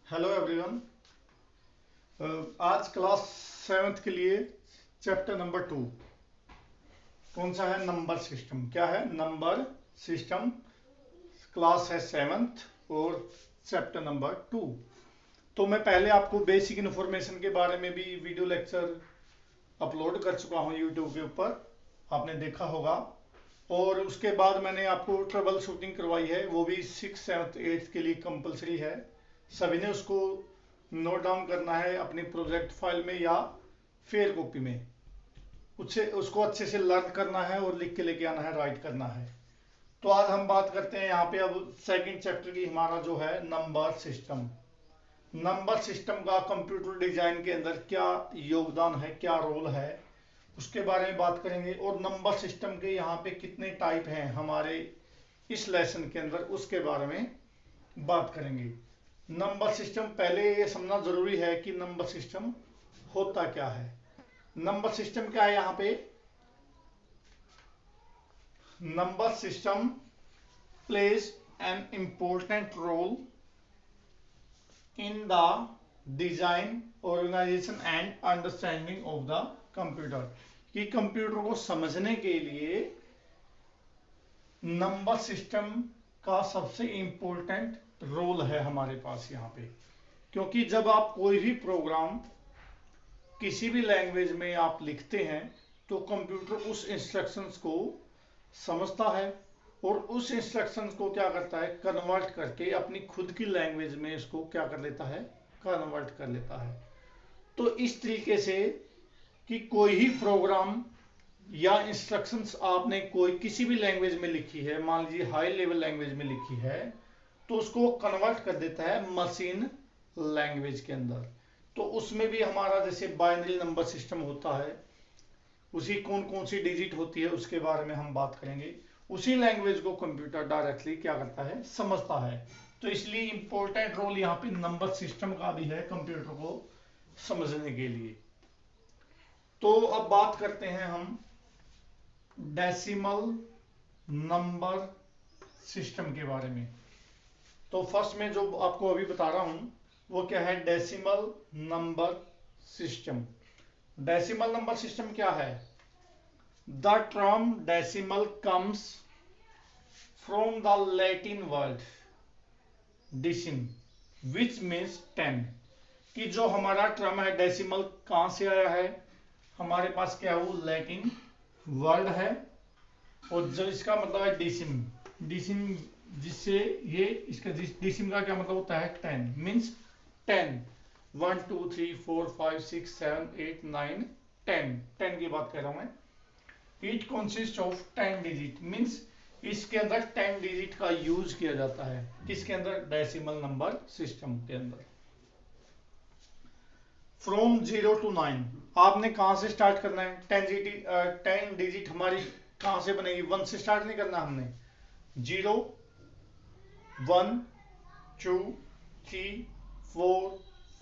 Hello everyone. आज class seventh के लिए चैप्टर नंबर 2 कौन सा है? Number system. क्या है? Number system. क्लास है सेवेंथ और चैप्टर नंबर 2। तो मैं पहले आपको बेसिक इन्फॉर्मेशन के बारे में भी वीडियो लेक्चर अपलोड कर चुका हूँ यूट्यूब के ऊपर, आपने देखा होगा। और उसके बाद मैंने आपको ट्रबल शूटिंग करवाई है, वो भी 6, 7, 8 के लिए कंपलसरी है। सभी ने उसको नोट डाउन करना है अपनी प्रोजेक्ट फाइल में या फेयर कॉपी में। उसको अच्छे से लर्न करना है और लिख के लेके आना है, राइट करना है। तो आज हम बात करते हैं यहाँ पे अब सेकंड चैप्टर की, हमारा जो है नंबर सिस्टम। नंबर सिस्टम का कंप्यूटर डिजाइन के अंदर क्या योगदान है, क्या रोल है, उसके बारे में बात करेंगे। और नंबर सिस्टम के यहाँ पे कितने टाइप हैं हमारे इस लेसन के अंदर, उसके बारे में बात करेंगे। नंबर सिस्टम, पहले ये समझना जरूरी है कि नंबर सिस्टम होता क्या है। नंबर सिस्टम क्या है? यहाँ पे number system plays an important role in the design, organisation and understanding of the computer. कि कंप्यूटर को समझने के लिए नंबर सिस्टम का सबसे इंपॉर्टेंट रोल है हमारे पास यहाँ पे। क्योंकि जब आप कोई भी प्रोग्राम किसी भी लैंग्वेज में आप लिखते हैं तो कंप्यूटर उस इंस्ट्रक्शंस को समझता है और उस इंस्ट्रक्शंस को क्या करता है, कन्वर्ट करके अपनी खुद की लैंग्वेज में इसको क्या कर लेता है, कन्वर्ट कर लेता है। तो इस तरीके से कि कोई ही प्रोग्राम या इंस्ट्रक्शंस आपने कोई किसी भी लैंग्वेज में लिखी है, मान लीजिए हाई लेवल लैंग्वेज में लिखी है, तो उसको कन्वर्ट कर देता है मशीन लैंग्वेज के अंदर। तो उसमें भी हमारा जैसे बाइनरी नंबर सिस्टम होता है, उसी कौन कौन सी डिजिट होती है उसके बारे में हम बात करेंगे। उसी लैंग्वेज को कंप्यूटर डायरेक्टली क्या करता है, समझता है। तो इसलिए इंपॉर्टेंट रोल यहाँ पे नंबर सिस्टम का भी है कंप्यूटर को समझने के लिए। तो अब बात करते हैं हम डेसिमल नंबर सिस्टम के बारे में। तो फर्स्ट में जो आपको अभी बता रहा हूं वो क्या है, decimal number system. Decimal number system क्या है? The term decimal comes from the Latin word decem which means 10। कि जो हमारा टर्म है डेसिमल कहां से आया है, हमारे पास क्या है, वो लैटिन वर्ड है और जो इसका मतलब है डिसिम। डिसिम जिससे ये इसका डिसिम का क्या मतलब होता है, 10 मीन्स 10। 1 2 3 4 5 6 7 8 9 10 10 की बात कर रहा हूं मैं। It consist of 10 digit, means इसके अंदर 10 डिजिट का यूज किया जाता है। किसके अंदर? डेसिमल नंबर सिस्टम के अंदर। फ्रॉम 0 to 9 आपने कहां से स्टार्ट करना है? 10 डिजिट हमारी कहां से बनेगी? 1 से स्टार्ट नहीं करना हमने। 0 1 2 3 4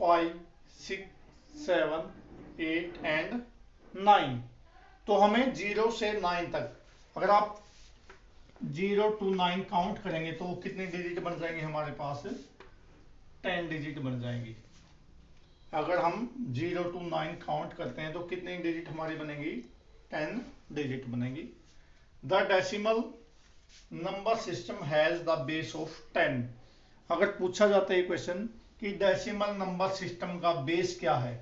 5 6 7 8 एंड 9। तो हमें 0 से 9 तक, अगर आप 0 to 9 काउंट करेंगे तो कितने डिजिट बन जाएंगे हमारे पास? 10 डिजिट बन जाएंगी। अगर हम 0 to 9 काउंट करते हैं तो कितनी डिजिट हमारी बनेगी? 10 डिजिट बनेगी। The decimal number system has the base of 10। अगर पूछा जाता है क्वेश्चन कि डेसिमल नंबर सिस्टम का बेस क्या है,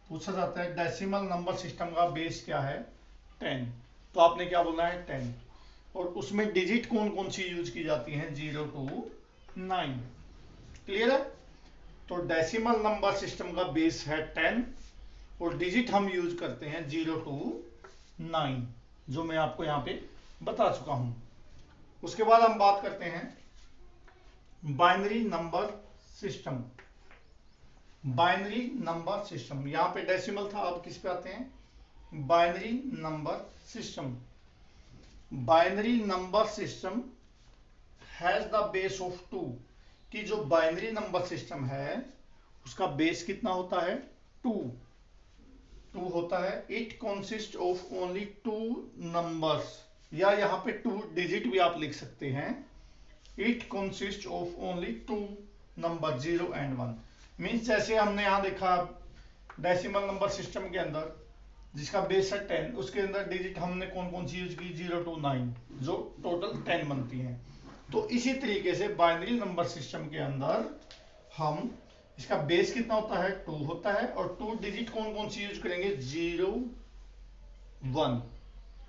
पूछा जाता है डेसिमल नंबर सिस्टम का बेस क्या है, 10, तो आपने क्या बोलना है, 10। और उसमें डिजिट कौन कौन सी यूज की जाती हैं? 0 to 9। क्लियर है? तो डेसिमल नंबर सिस्टम का बेस है 10 और डिजिट हम यूज करते हैं 0 to 9, जो मैं आपको यहां पे बता चुका हूं। उसके बाद हम बात करते हैं binary number system. Binary number system, यहां पे डेसिमल था, अब किस पे आते हैं? Binary number system. Binary number system has the base of 2। कि जो बाइनरी नंबर सिस्टम है उसका बेस कितना होता है? 2 होता है। It consist of only 2 numbers, या यहां पे 2 डिजिट भी आप लिख सकते हैं। It consist of only 2 number 0 and 1। Means जैसे हमने यहाँ देखा डेसिमल नंबर सिस्टम के अंदर जिसका बेस है 10, उसके अंदर डिजिट हमने कौन कौन सी यूज की, 0 to 9, जो टोटल 10 बनती हैं। तो इसी तरीके से बाइनरी नंबर सिस्टम के अंदर हम इसका बेस कितना होता है, 2 होता है, और 2 डिजिट कौन कौन सी यूज करेंगे, 0 1।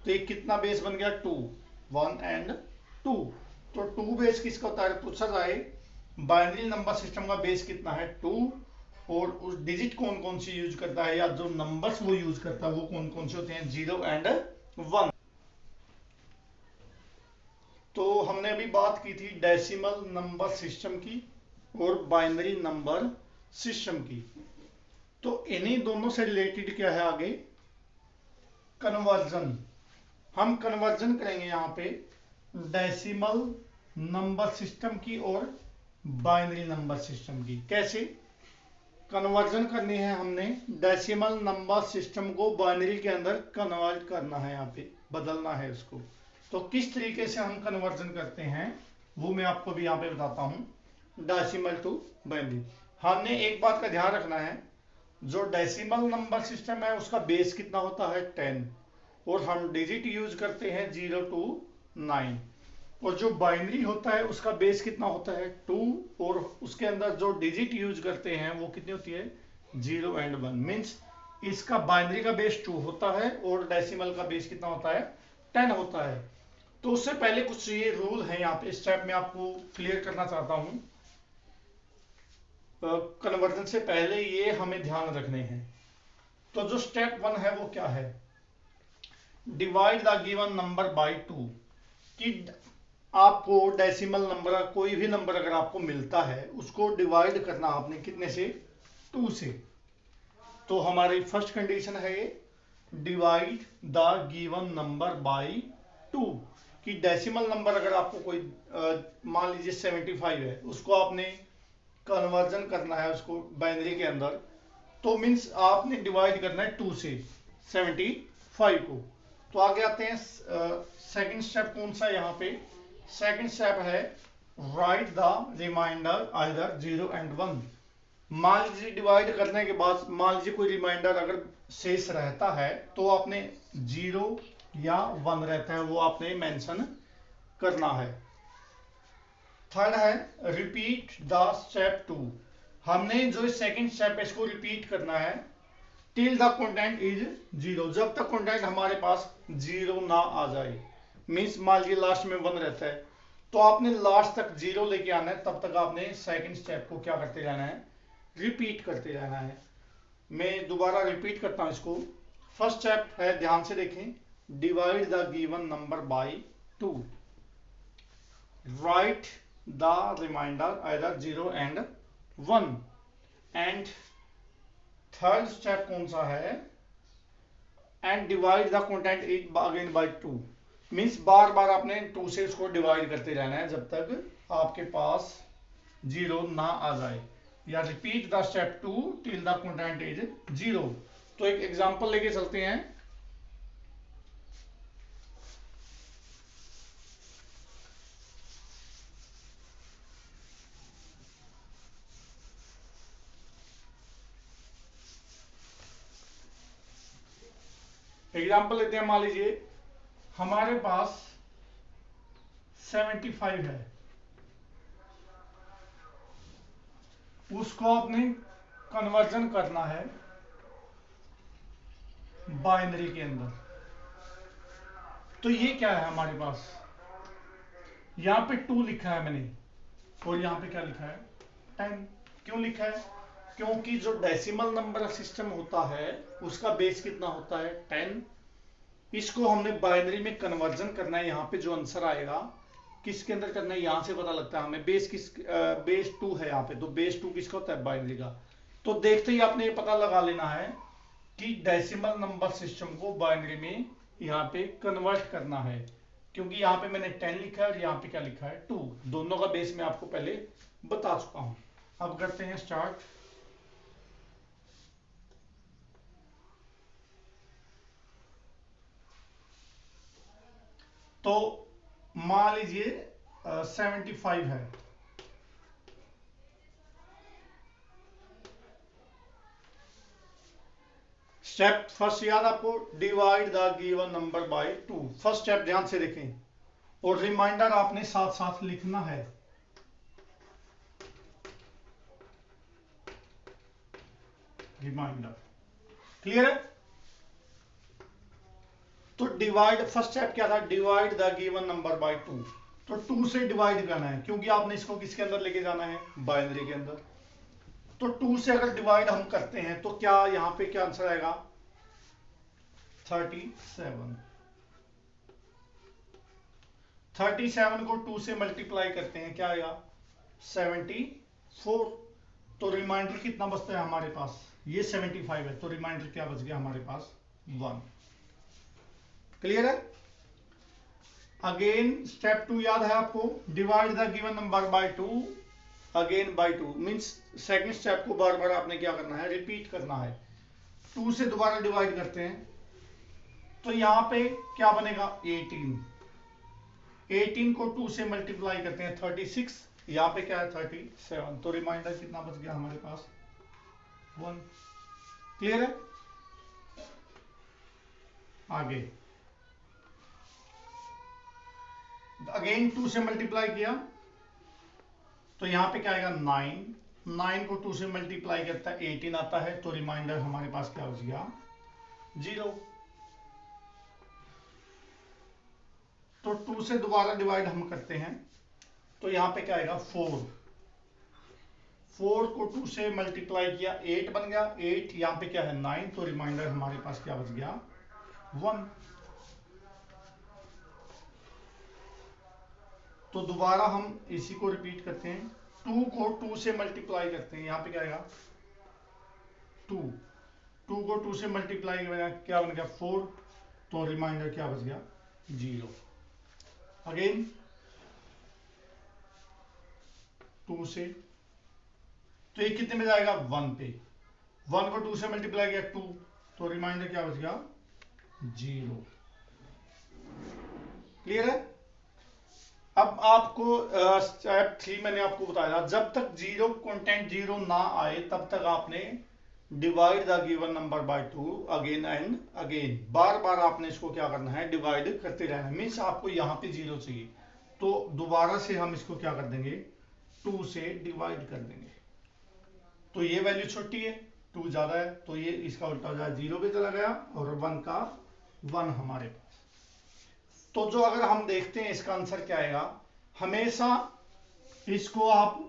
तो एक कितना बेस बन गया, 2, 1 एंड 2। तो 2 बेस किसका होता है, पूछा जाए बाइनरी नंबर सिस्टम का बेस कितना है, 2, और उस डिजिट कौन कौन सी यूज करता है या जो नंबर्स वो यूज करता है वो कौन कौन से होते हैं, 0 एंड 1। तो हमने अभी बात की थी डेसिमल नंबर सिस्टम की और बाइनरी नंबर सिस्टम की। तो इन्हीं दोनों से रिलेटेड क्या है आगे, कन्वर्जन। हम कन्वर्जन करेंगे यहाँ पे डेसिमल नंबर सिस्टम की और बाइनरी नंबर सिस्टम की। कैसे कन्वर्जन करनी है, हमने डेसिमल नंबर सिस्टम को बाइनरी के अंदर कन्वर्ट करना है, यहाँ पे बदलना है उसको। तो किस तरीके से हम कन्वर्जन करते हैं वो मैं आपको भी यहाँ पे बताता हूँ, डेसिमल टू बाइनरी। हमने एक बात का ध्यान रखना है, जो डेसिमल नंबर सिस्टम है उसका बेस कितना होता है, 10, और हम डिजिट यूज करते हैं 0 to 9। और जो बाइनरी होता है उसका बेस कितना होता है, 2, और उसके अंदर जो डिजिट यूज करते हैं वो कितनी होती है, 0 एंड 1। मीन्स इसका बाइनरी का बेस 2 होता है और डेसिमल का बेस कितना होता है, 10 होता है। तो उससे पहले कुछ ये रूल है यहाँ पे, स्टेप में आपको क्लियर करना चाहता हूं। कन्वर्जन से पहले ये हमें ध्यान रखने हैं। तो जो स्टेप 1 है वो क्या है, divide the given number by 2। कि आपको डेसिमल नंबर, कोई भी नंबर अगर आपको मिलता है उसको डिवाइड करना आपने कितने से, 2 से। तो हमारी फर्स्ट कंडीशन है ये, divide the given number by 2। कि डेसिमल नंबर अगर आपको कोई मान लीजिए 75 है, उसको आपने कन्वर्जन करना है उसको बाइनरी के अंदर, तो मीन्स आपने डिवाइड करना है 2 से 75 को। तो आगे आते हैं, सेकंड स्टेप कौन सा यहाँ पे, सेकंड स्टेप है write the remainder either 0 and 1। मान लीजिए डिवाइड करने के बाद मान लीजिए कोई रिमाइंडर अगर शेष रहता है तो आपने 0 या 1 रहता है वो आपने मेंशन करना है। थर्ड है रिपीट द स्टेप 2। हमने जो सेकंड स्टेप है इसको रिपीट करना है टिल द कंटेंट इज 0, जब तक कंटेंट हमारे पास 0 ना आ जाए। मीन्स मान लीजिए लास्ट में 1 रहता है तो आपने लास्ट तक 0 लेके आना है, तब तक आपने सेकंड स्टेप को क्या करते रहना है, रिपीट करते रहना है। मैं दोबारा रिपीट करता हूं इसको। फर्स्ट स्टेप है, ध्यान से देखें, divide the given number by 2, right the remainder either 0 and 1, and third step कौन सा है, and divide the content is again by 2। Means बार बार आपने 2 से इसको डिवाइड करते रहना है जब तक आपके पास 0 ना आ जाए, या repeat the step 2 till the content is 0। तो एक एग्जांपल लेके चलते हैं। एग्जांपल लेते हैं, मान लीजिए हमारे पास 75 है, उसको आपने कन्वर्जन करना है बाइनरी के अंदर। तो ये क्या है हमारे पास, यहां पे 2 लिखा है मैंने और यहां पे क्या लिखा है, 10। क्यों लिखा है, क्योंकि जो डेसिमल नंबर सिस्टम होता है उसका बेस कितना होता है, 10। इसको हमने बाइनरी में कन्वर्जन करना है। यहाँ पे जो आंसर आएगा किसके अंदर करना है, यहां से पता लगता है हमें बेस किस, बेस 2 है यहाँ पे, तो बेस 2 किसका होता है, बाइनरी का। तो देखते ही आपने ये पता लगा लेना है कि डेसिमल नंबर सिस्टम को बाइनरी में यहाँ पे कन्वर्ट करना है, क्योंकि यहाँ पे मैंने 10 लिखा है और यहाँ पे क्या लिखा है, 2। दोनों का बेस मैं आपको पहले बता चुका हूं। अब करते हैं स्टार्ट। तो मान लीजिए 75 है, स्टेप फर्स्ट याद आपको, divide the given number by 2। First step ध्यान से देखें और रिमाइंडर आपने साथ साथ लिखना है। रिमाइंडर क्लियर है? तो डिवाइड, फर्स्ट स्टेप क्या था, divide the given number by 2। तो 2 से डिवाइड करना है क्योंकि आपने इसको किसके अंदर लेके जाना है, बाइनरी के अंदर। तो 2 से अगर डिवाइड हम करते हैं तो क्या यहां पे क्या आंसर आएगा, 37। 37 को 2 से मल्टीप्लाई करते हैं, क्या आएगा, 74। तो रिमाइंडर कितना बचता है हमारे पास, ये 75 है, तो रिमाइंडर क्या बच गया हमारे पास, 1। क्लियर है? अगेन स्टेप 2 याद है आपको, divide the given number by 2 again by 2, means second step को बार बार आपने क्या करना है, रिपीट करना है। 2 से दोबारा डिवाइड करते हैं तो यहां पे क्या बनेगा, 18। 18 को 2 से मल्टीप्लाई करते हैं, 36। यहां पे क्या है, 37। तो रिमाइंडर कितना बच गया हमारे पास, 1। क्लियर है? आगे अगेन 2 से मल्टीप्लाई किया तो यहां पे क्या आएगा, 9। 9 को 2 से मल्टीप्लाई करता है 18 आता है, तो रिमाइंडर हमारे पास क्या बच गया, 0। तो 2 से दोबारा डिवाइड हम करते हैं तो यहां पे क्या आएगा, 4। 4 को 2 से मल्टीप्लाई किया 8 बन गया, 8 यहां पे क्या है, 9। तो रिमाइंडर हमारे पास क्या बच गया, 1। तो दोबारा हम इसी को रिपीट करते हैं, 2 को 2 से मल्टीप्लाई करते हैं, यहां पे क्या आएगा, 2। 2 को 2 से मल्टीप्लाई किया क्या बन गया, 4। तो रिमाइंडर क्या बच गया, 0। अगेन 2 से, तो ये कितने में जाएगा, 1 पे। 1 को 2 से मल्टीप्लाई किया 2, तो रिमाइंडर क्या बच गया, 0। क्लियर है? अब आपको स्टेप 3 मैंने आपको बताया था, जब तक जीरो कंटेंट 0 ना आए तब तक आपने divide the given number by 2 again and again, बार बार आपने इसको क्या करना है, डिवाइड करते रहना है। मीन्स आपको यहां पे 0 चाहिए तो दोबारा से हम इसको क्या कर देंगे, 2 से डिवाइड कर देंगे। तो ये वैल्यू छोटी है, 2 ज्यादा है, तो ये इसका उल्टा हो जाए, 0 पे चला गया और 1 का 1 हमारे पास। तो जो अगर हम देखते हैं इसका आंसर क्या आएगा, हमेशा इसको आप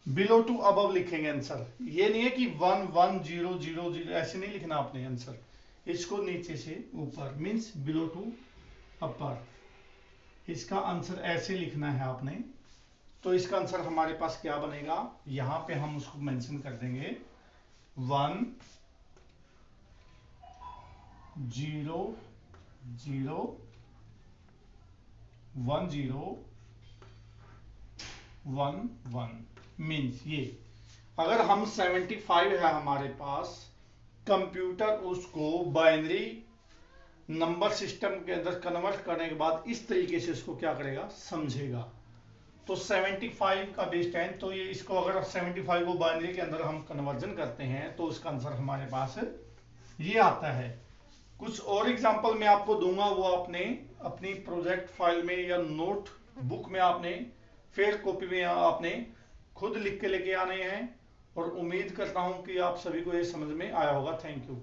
बिलो टू अबव लिखेंगे आंसर। ये नहीं है कि 1 1 0 0 0 ऐसे नहीं लिखना आपने आंसर, इसको नीचे से ऊपर, मींस बिलो टू अपर, इसका आंसर ऐसे लिखना है आपने। तो इसका आंसर हमारे पास क्या बनेगा, यहां पे हम उसको मेंशन कर देंगे 1 0 0 1 0 1 1। मीन्स ये अगर हम 75 है हमारे पास, कंप्यूटर उसको बाइनरी नंबर सिस्टम के अंदर कन्वर्ट करने के बाद इस तरीके से इसको क्या करेगा, समझेगा। तो 75 का बेस 10, तो ये इसको अगर 75 को बाइनरी के अंदर हम कन्वर्जन करते हैं तो उसका आंसर हमारे पास ये आता है। कुछ और एग्जांपल मैं आपको दूंगा, वो आपने अपनी प्रोजेक्ट फाइल में या नोट बुक में आपने फेयर कॉपी में आपने खुद लिख के लेके आने हैं। और उम्मीद करता हूं कि आप सभी को ये समझ में आया होगा। Thank you.